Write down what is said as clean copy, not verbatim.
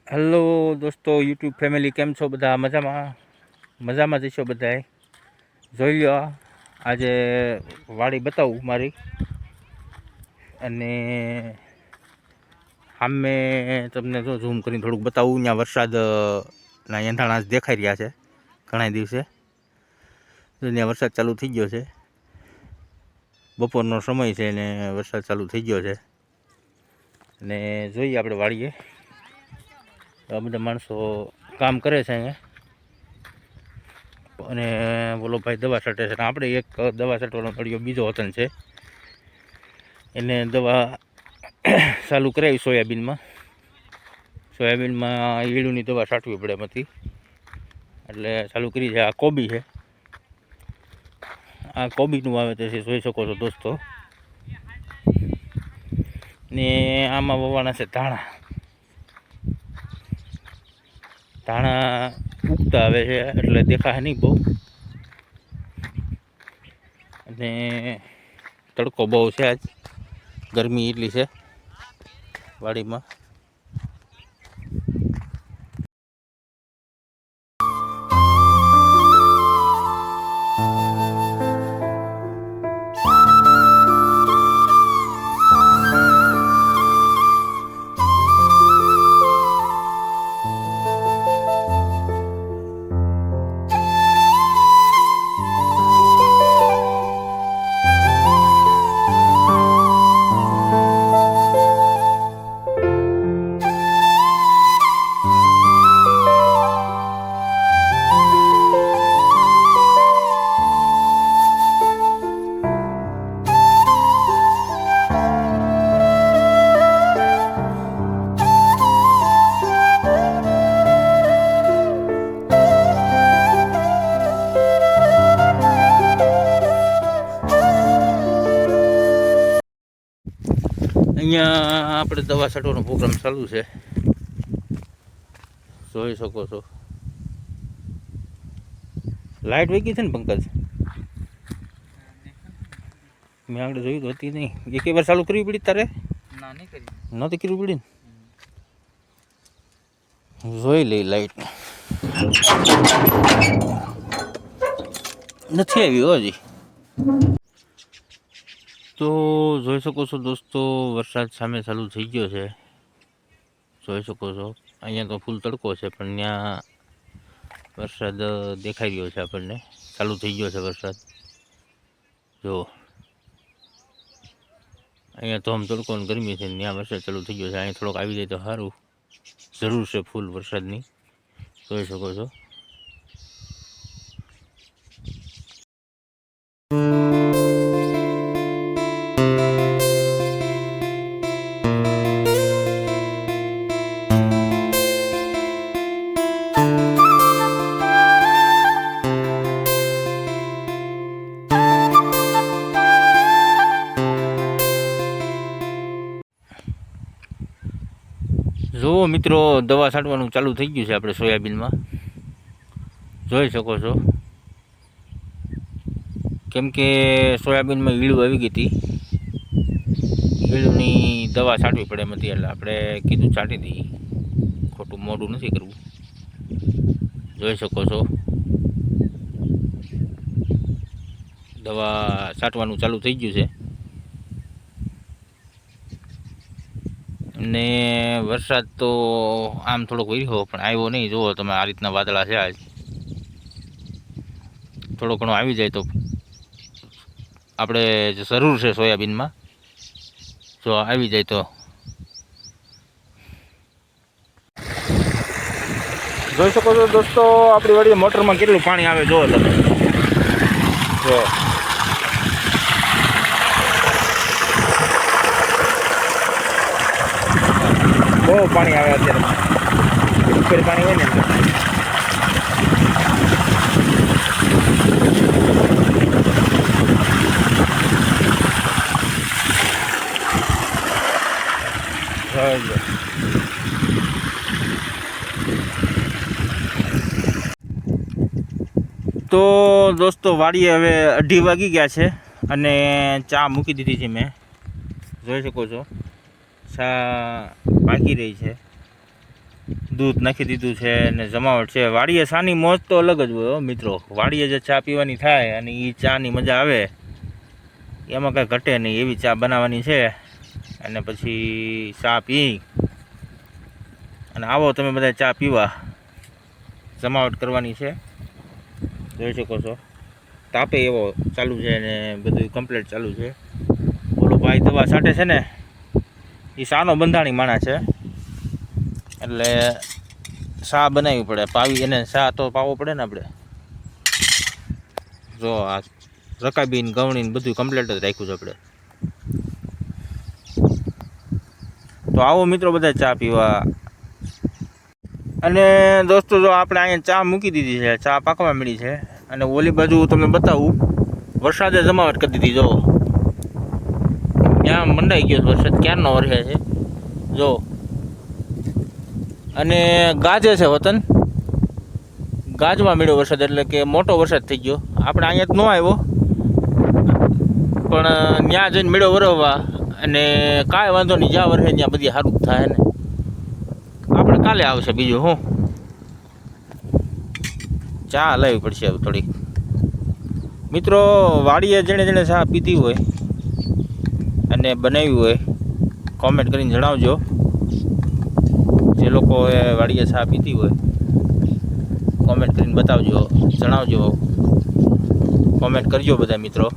Hello દોસ્તો, YouTube family, કેમ છો બધા? મજામાં જશો બધાય. જોઈ લો, આજે વાડી બતાવું મારી, અને સામે તમને જો ઝૂમ કરીને થોડુંક બતાવું. ત્યાં વરસાદના યંધાણા દેખાઈ રહ્યા છે ઘણા દિવસે. ત્યાં વરસાદ ચાલુ થઈ ગયો છે, બપોરનો સમય છે ને વરસાદ ચાલુ થઈ ગયો છે. અને જોઈએ આપણે વાડીએ આ બધા માણસો કામ કરે છે અહીંયા, અને બોલો ભાઈ દવા છાંટે છે. આપણે એક દવા છાંટવાનો તળિયો બીજો વતન છે, એને દવા ચાલુ કરાવી સોયાબીનમાં ઈયળની દવા છાંટવી પડે એમાંથી, એટલે ચાલુ કરી છે. આ કોબી છે, આ કોબીનું વાવેતર છે, જોઈ શકો છો દોસ્તો. ને આમાં વવાના છે ધાણા ઉગતા આવે છે, એટલે દેખાય નહીં બહુ, અને તડકો બહુ છે, આજ ગરમી એટલી છે વાડીમાં. અહીંયા આપણે દવા છાંટવાનો પ્રોગ્રામ ચાલુ છે, જોઈ શકો છો. લાઇટ વહી ગઈ છે ને પંકજ? મેં આગળ જોયું તો હતી નહીં. એક વાર ચાલુ કરવી પડી તારે? નહોતી કરવી પડી ને? જોઈ લઈ, લાઇટ નથી આવી હજી તો. જોઈ શકો છો દોસ્તો, વરસાદ સામે ચાલુ થઈ ગયો છે, જોઈ શકો છો. અહીંયા તો ફૂલ તડકો છે, પણ ત્યાં વરસાદ દેખાઈ રહ્યો છે આપણને, ચાલુ થઈ ગયો છે વરસાદ. જો અહીંયા તો આમ તડકો ને ગરમી છે, ત્યાં વરસાદ ચાલુ થઈ ગયો છે. અહીંયા થોડોક આવી જાય તો સારું, જરૂર છે ફૂલ વરસાદની, જોઈ શકો છો. જુઓ મિત્રો, દવા છાંટવાનું ચાલુ થઈ ગયું છે આપણે સોયાબીનમાં, જોઈ શકો છો. કેમ કે સોયાબીનમાં ઈળું આવી ગઈ હતી, ઈળુની દવા છાંટવી પડે એમાંથી, એટલે આપણે કીધું છાંટી દઈએ, ખોટું મોડું નથી કરવું. જોઈ શકો છો, દવા છાંટવાનું ચાલુ થઈ ગયું છે. ને વરસાદ તો આમ થોડોક વર્યો પણ આવ્યો નહીં. જુઓ તમે, આ રીતના વાદળા છે આજ. થોડો ઘણો આવી જાય તો આપણે જે જરૂર છે સોયાબીનમાં, જો આવી જાય તો. જોઈ શકો છો દોસ્તો, આપણી વાડીએ મોટરમાં કેટલું પાણી આવે જુઓ તમે. જો બહુ પાણી આવે અત્યારે, ઉપર પાણી હોય ને અંદર. તો દોસ્તો, વાડીએ હવે 2:30 વાગી ગયા છે, અને ચા મૂકી દીધી છે મેં, જોઈ શકો છો. ચા પાકી રહી છે. દૂધ નાખી દીધું છે ને જમાવટ છે. વાડીએ ચાની મોજ તો અલગ જ હોય મિત્રો. વાડીએ જે ચા પીવાની થાય અને એ ચાની મજા આવે એમાં કાંઈ ઘટે નહીં. એવી ચા બનાવવાની છે અને પછી ચા પી અને આવો તમે બધા ચા પીવા. જમાવટ કરવાની છે, જોઈ શકો છો. તાપે એવો ચાલુ છે ને બધું કમ્પ્લીટ ચાલુ છે. ઓલો ભાઈ દવા છાંટે છે ને એ શાનો બંધાણી માણસ છે, એટલે શા બનાવવી પડે, પાવી એને શા તો પાવો પડે ને આપણે. જો આ રકાબીન ગવણીને બધું કમ્પ્લીટ જ રાખ્યું છે આપણે. તો આવો મિત્રો બધા ચા પીવા. અને દોસ્તો જો આપણે અહીંયા ચા મૂકી દીધી છે, ચા પાકવા મળી છે. અને ઓલી બાજુ તમને બતાવું, વરસાદે જમાવટ કરી દીધી. જો ત્યાં મંડાઈ ગયો વરસાદ, ક્યારનો વરસે છે જો. અને ગાજે છે વતન, ગાજમાં મળ્યો વરસાદ, એટલે કે મોટો વરસાદ થઈ ગયો. આપણે અહીંયા જ ન આવ્યો પણ ત્યાં જઈને મળ્યો વરવવા. અને કાંઈ વાંધો નહીં, જ્યાં વરસે ત્યાં બધી સારું જ થાય ને. આપણે કાલે આવશે બીજું હું. ચા લાવવી પડશે હવે થોડીક. મિત્રો વાડીએ જેણે જેણે ચા પીધી હોય અને બનાવી હોય કોમેન્ટ કરીને જણાવજો. જે લોકોએ વાડીએ ચા પીધી હોય કોમેન્ટ કરીને બતાવજો, જણાવજો, કોમેન્ટ કરજો બધા મિત્રો.